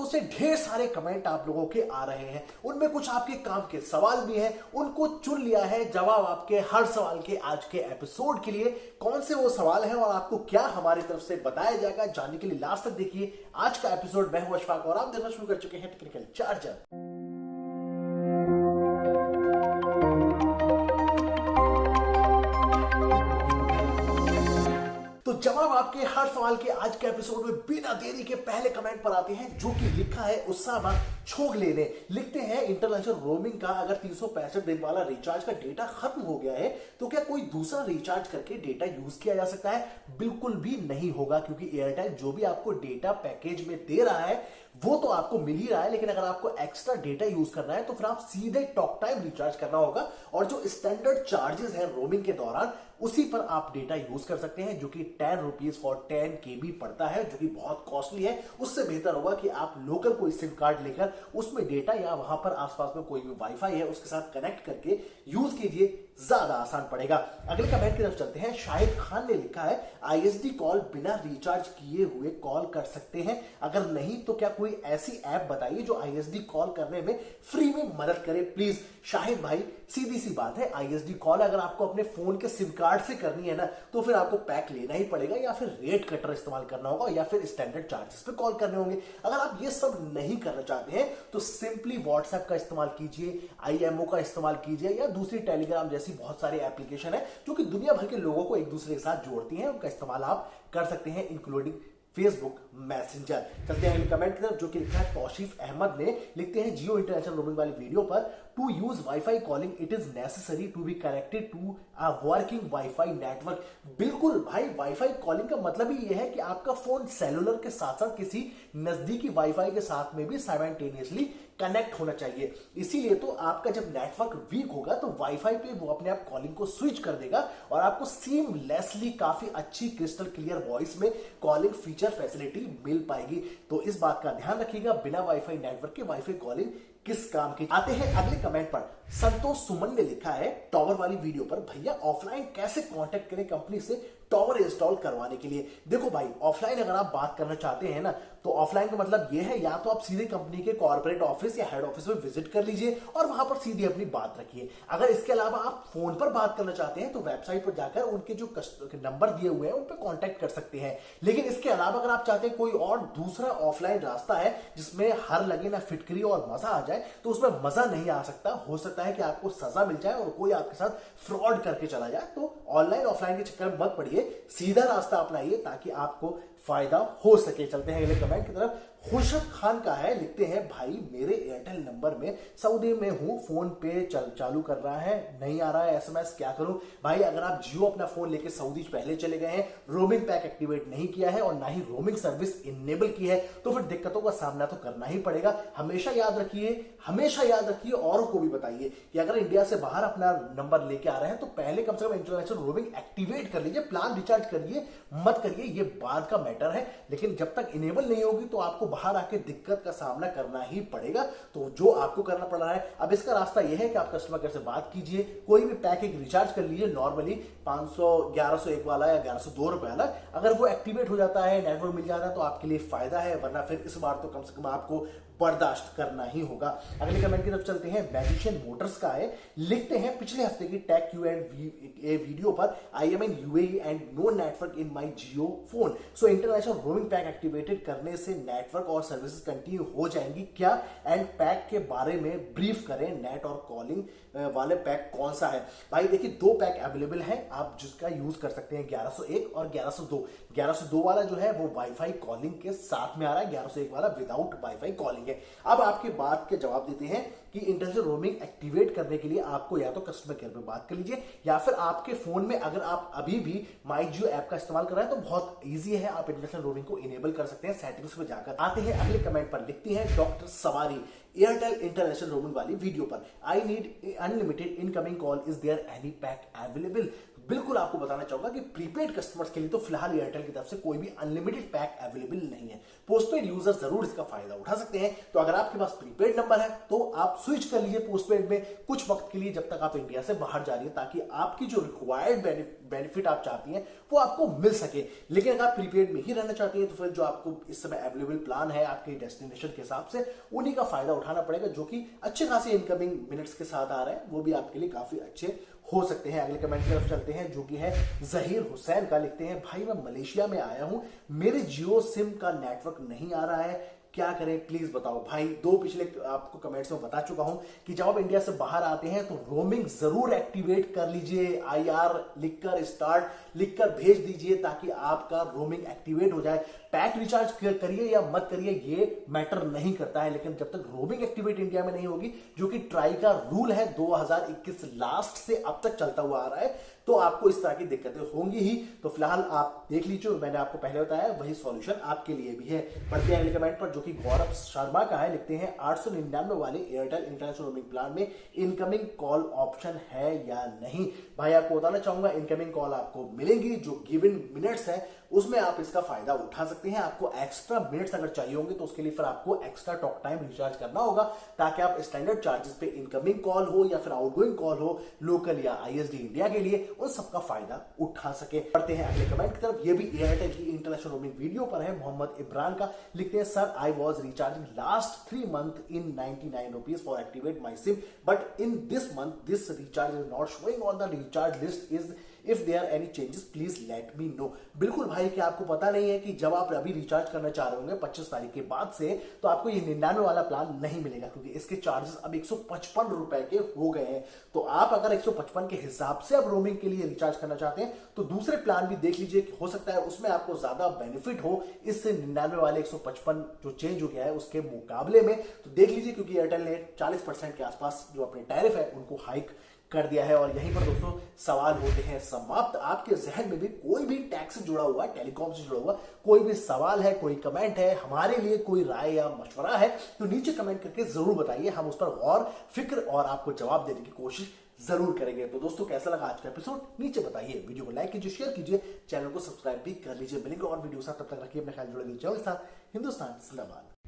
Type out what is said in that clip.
दोस्तों से ढेर सारे कमेंट आप लोगों के आ रहे हैं, उनमें कुछ आपके काम के सवाल भी हैं, उनको चुन लिया है जवाब आपके हर सवाल के आज के एपिसोड के लिए। कौन से वो सवाल हैं और आपको क्या हमारी तरफ से बताया जाएगा, जानने के लिए लास्ट तक देखिए आज का एपिसोड। मैं हूं अशफाक और आप देखना शुरू कर चुके हैं टेक्निकल चार्जर। तो जवाब आपके हर सवाल के आज के एपिसोड में बिना देरी के पहले कमेंट पर आते हैं, जो कि लिखा है उत्साह छोग लेने। लिखते हैं इंटरनेशनल रोमिंग का अगर 365 दिन वाला रिचार्ज का डेटा खत्म हो गया है तो क्या कोई दूसरा रिचार्ज करके डेटा यूज किया जा सकता है? बिल्कुल भी नहीं होगा, क्योंकि एयरटेल जो भी आपको डेटा पैकेज में दे रहा है वो तो आपको मिल ही रहा है, लेकिन अगर आपको एक्स्ट्रा डेटा यूज करना है तो फिर आप सीधे टॉक टाइम रिचार्ज करना होगा और जो स्टैंडर्ड चार्जेस है रोमिंग के दौरान उसी पर आप डेटा यूज कर सकते हैं, जो कि 10 रुपीज फॉर 10 KB पड़ता है, जो कि बहुत कॉस्टली है। उससे बेहतर होगा कि आप लोकल कोई सिम कार्ड लेकर उसमें डेटा या वहां पर आसपास में कोई भी वाईफाई है उसके साथ कनेक्ट करके यूज कीजिए, ज्यादा आसान पड़ेगा। अगले कमेंट की तरफ चलते हैं। शाहिद खान ने लिखा है ISD कॉल बिना रिचार्ज किए हुए कॉल कर सकते हैं? अगर नहीं तो क्या कोई ऐसी ऐप बताइए जो ISD कॉल करने में फ्री में मदद करे प्लीज। शाहिद भाई, सीधी सी बात है, ISD कॉल अगर आपको अपने फोन के सिम कार्ड से करनी है ना तो फिर आपको पैक लेना ही पड़ेगा, या फिर रेट कटर इस्तेमाल करना होगा, या फिर स्टैंडर्ड चार्जेस पे कॉल करने होंगे। अगर आप ये सब नहीं करना चाहते हैं तो सिंपली व्हाट्सएप का इस्तेमाल कीजिए, IMO का इस्तेमाल कीजिए, या दूसरी टेलीग्राम जैसी बहुत सारे एप्लीकेशन है जो कि दुनिया भर के लोगों को एक दूसरे के साथ जोड़ती हैं, उनका इस्तेमाल आप कर सकते हैं, इंक्लूडिंग फेसबुक मैसेंजर। चलते हैं कमेंट की तरफ, जो कि लिखा है तौसीफ अहमद ने। लिखते हैं जियो इंटरनेशनल रोमिंग वाली वीडियो पर, to use wifi calling it is necessary to be connected to a working wifi network. बिल्कुल भाई, वाईफाई कॉलिंग का मतलब ही यह है कि आपका फोन सेलुलर के साथ साथ किसी नजदीकी वाईफाई के साथ में भी साइमल्टेनियसली कनेक्ट होना चाहिए। इसीलिए तो आपका जब नेटवर्क वीक होगा तो वाईफाई पे वो अपने आप कॉलिंग को स्विच कर देगा और आपको सीमलेसली काफी अच्छी क्रिस्टल क्लियर वॉइस में कॉलिंग फीचर फैसिलिटी मिल पाएगी। तो इस बात का ध्यान रखिएगा, बिना वाईफाई नेटवर्क के वाईफाई कॉलिंग किस काम की। आते हैं अगले कमेंट पर। संतोष सुमन ने लिखा है टॉवर वाली वीडियो पर, भैया ऑफलाइन कैसे कांटेक्ट करें कंपनी से टॉवर इंस्टॉल करवाने के लिए? देखो भाई, ऑफलाइन अगर आप बात करना चाहते हैं ना तो ऑफलाइन का मतलब यह है या तो आप सीधे कंपनी के कॉर्पोरेट ऑफिस या हेड ऑफिस में विजिट कर लीजिए और वहां पर सीधे अपनी बात रखिए। अगर इसके अलावा आप फोन पर बात करना चाहते हैं तो वेबसाइट पर जाकर उनके जो नंबर दिए हुए हैं उन पर कॉन्टैक्ट कर सकते हैं। लेकिन इसके अलावा अगर आप चाहते हैं कोई और दूसरा ऑफलाइन रास्ता है जिसमें हर लगे ना फिटकरी और मजा आ जाए, तो उसमें मजा नहीं आ सकता। हो सकता है कि आपको सजा मिल जाए और कोई आपके साथ फ्रॉड करके चला जाए। तो ऑनलाइन ऑफलाइन के चक्कर में मत पड़िए, सीधा रास्ता अपनाइए ताकि आपको फायदा हो सके। चलते हैं अगले कमेंट की तरफ। खुर्शद खान का है, लिखते हैं भाई मेरे एयरटेल नंबर में सऊदी में हूं, फोन पे चालू कर रहा है, नहीं आ रहा है SMS, क्या करूं? भाई अगर आप जियो अपना फोन लेके सऊदी पहले चले गए हैं, रोमिंग पैक एक्टिवेट नहीं किया है और ना ही रोमिंग सर्विस इनेबल की है, तो फिर दिक्कतों का सामना तो करना ही पड़ेगा। हमेशा याद रखिए औरों को भी बताइए कि अगर इंडिया से बाहर अपना नंबर लेके आ रहे हैं तो पहले कम से कम इंटरनेशनल रोमिंग एक्टिवेट कर लीजिए, प्लान रिचार्ज करिए, मत करिए, ये बाद का मैटर है। लेकिन जब तक इनेबल नहीं होगी तो आपको बाहर आके दिक्कत का सामना करना ही पड़ेगा। तो जो आपको करना पड़ रहा है, अब इसका रास्ता यह है कि आप कस्टमर केयर से बात कीजिए, कोई भी पैकेज रिचार्ज कर लीजिए, नॉर्मली 500 1101 वाला या 1102 रुपए वाला। अगर वो एक्टिवेट हो जाता है, नेटवर्क मिल जाता है तो आपके लिए फायदा है, वरना फिर इस बार तो कम से कम आपको बर्दाश्त करना ही होगा। अगले कमेंट की तरफ चलते हैं। मैजिशियन मोटर्स का है, लिखते हैं पिछले हफ्ते की टेक Q&A वीडियो पर, I am in UAE and no network in my Jio phone, so international roaming pack activated करने से नेटवर्क और सर्विसेज कंटिन्यू हो जाएंगी क्या? एंड पैक के बारे में ब्रीफ करें, नेट और कॉलिंग वाले पैक कौन सा है? भाई देखिए, दो पैक अवेलेबल है, आप जिसका यूज कर सकते हैं, 1101 और 1102। 1102 वाला जो है वो वाईफाई कॉलिंग के साथ में आ रहा है, 1101 वाला विदाउट वाईफाई कॉलिंग है। अब आपके बात के जवाब देते हैं कि इंटरनेशनल रोमिंग एक्टिवेट करने के लिए आपको या तो कस्टमर केयर पे बात कर लीजिए, या फिर आपके फोन में अगर आप अभी भी माई जियो ऐप का इस्तेमाल कर रहे हैं तो बहुत इजी है, आप इंटरनेशनल रोमिंग को इनेबल कर सकते हैं सेटिंग्स में जाकर। आते हैं अगले कमेंट पर, लिखती है doctor Sawari Airtel international roaming वाली वीडियो पर, I need unlimited incoming call, is there any pack available? बिल्कुल आपको बताना चाहूंगा कि प्रीपेड कस्टमर्स के लिए तो फिलहाल एयरटेल की तरफ से कोई भी अनलिमिटेड पैक अवेलेबल नहीं है। पोस्टपेड यूजर जरूर इसका फायदा उठा सकते हैं। तो अगर आपके पास प्रीपेड नंबर है तो आप स्विच कर लीजिए पोस्टपेड में कुछ वक्त के लिए, जब तक आप इंडिया से बाहर जा रही है, ताकि आपकी जो रिक्वायर्ड बेनिफिट आप चाहती हैं वो आपको मिल सके। लेकिन अगर आप प्रीपेड में ही रहना चाहती हैं तो फिर जो आपको इस समय अवेलेबल प्लान है आपके डेस्टिनेशन के हिसाब से, उन्हीं का फायदा उठाना पड़ेगा, जो कि अच्छे खासे इनकमिंग मिनट्स के साथ आ रहे हैं, वो भी आपके लिए काफी अच्छे हो सकते हैं। अगले कमेंट की तरफ चलते हैं, जो कि है जहीर हुसैन का। लिखते हैं, भाई मैं मलेशिया में आया हूं, मेरे जियो सिम का नेटवर्क नहीं आ रहा है, क्या करें प्लीज बताओ। भाई दो पिछले आपको कमेंट्स में बता चुका हूं कि जब आप इंडिया से बाहर आते हैं तो रोमिंग जरूर एक्टिवेट कर लीजिए। IR लिखकर, स्टार्ट लिखकर भेज दीजिए ताकि आपका रोमिंग एक्टिवेट हो जाए। पैक रिचार्ज करिए या मत करिए ये मैटर नहीं करता है, लेकिन जब तक रोमिंग एक्टिवेट इंडिया में नहीं होगी, जो कि ट्राई का रूल है 2021 लास्ट से अब तक चलता हुआ आ रहा है, तो आपको इस तरह की दिक्कतें होंगी ही। तो फिलहाल आप देख लीजिए, मैंने आपको पहले बताया वही सॉल्यूशन आपके लिए भी है। बढ़ते हैं अगले कमेंट पर, जो कि गौरव शर्मा का है। लिखते हैं, 899 वाले एयरटेल इंटरनेशनल रोमिंग प्लान में इनकमिंग कॉल ऑप्शन है या नहीं। भाई आपको बताना चाहूंगा, इनकमिंग कॉल आपको मिलेंगी, जो गिवन मिनट्स है उसमें आप इसका फायदा उठा सकते हैं। आपको एक्स्ट्रा मिनट्स अगर चाहिए होंगे तो उसके लिए फिर आपको एक्स्ट्रा टॉक टाइम रिचार्ज करना होगा, ताकि आप स्टैंडर्ड चार्जेस पे इनकमिंग कॉल हो या फिर आउटगोइंग कॉल हो, लोकल या ISD इंडिया के लिए, उन सबका फायदा उठा सके। पढ़ते हैं अगले कमेंट की तरफ, ये भी एयरटेल की इंटरनेशनल रोमिंग वीडियो पर है, मोहम्मद इब्रान का। लिखते हैं, sir I was recharging last 3 months in 99 rupees for activate my SIM, but in this month this recharge is not showing on the recharge list. Is if there are any changes please let me know। बिल्कुल भाई, क्या आपको पता नहीं है कि जब आप अभी रिचार्ज करना चाह रहे होंगे 25 तारीख के बाद से, तो आपको ये 99 वाला प्लान नहीं मिलेगा, क्योंकि इसके चार्जेस अब 155 रुपए के हो गए हैं। तो आप अगर 155 के हिसाब से अब रोमिंग के लिए रिचार्ज करना चाहते हैं तो दूसरे प्लान भी देख लीजिए, कि हो सकता है उसमें आपको ज्यादा बेनिफिट हो इससे 99 वाले 155 जो चेंज हो गया है उसके मुकाबले में। तो देख लीजिए, क्योंकि एयरटेल ने 40% के आसपास जो अपने टैरिफ है उनको हाइक कर दिया है। और यहीं पर दोस्तों सवाल होते हैं समाप्त। आपके जहन में भी कोई भी टैक्स से जुड़ा हुआ, टेलीकॉम से जुड़ा हुआ कोई भी सवाल है, कोई कमेंट है, हमारे लिए कोई राय या मशवरा है, तो नीचे कमेंट करके जरूर बताइए। हम उस पर गौर फिक्र और आपको जवाब देने की कोशिश जरूर करेंगे। तो दोस्तों कैसा लगा आज का एपिसोड नीचे बताइए, वीडियो को लाइक कीजिए, शेयर कीजिए, चैनल को सब्सक्राइब भी कर लीजिए। मिलेंगे और वीडियो साथ, तब तक रखिए अपने ख्याल जुड़े रहिए। जय हिंद, हिंदुस्तान जिंदाबाद।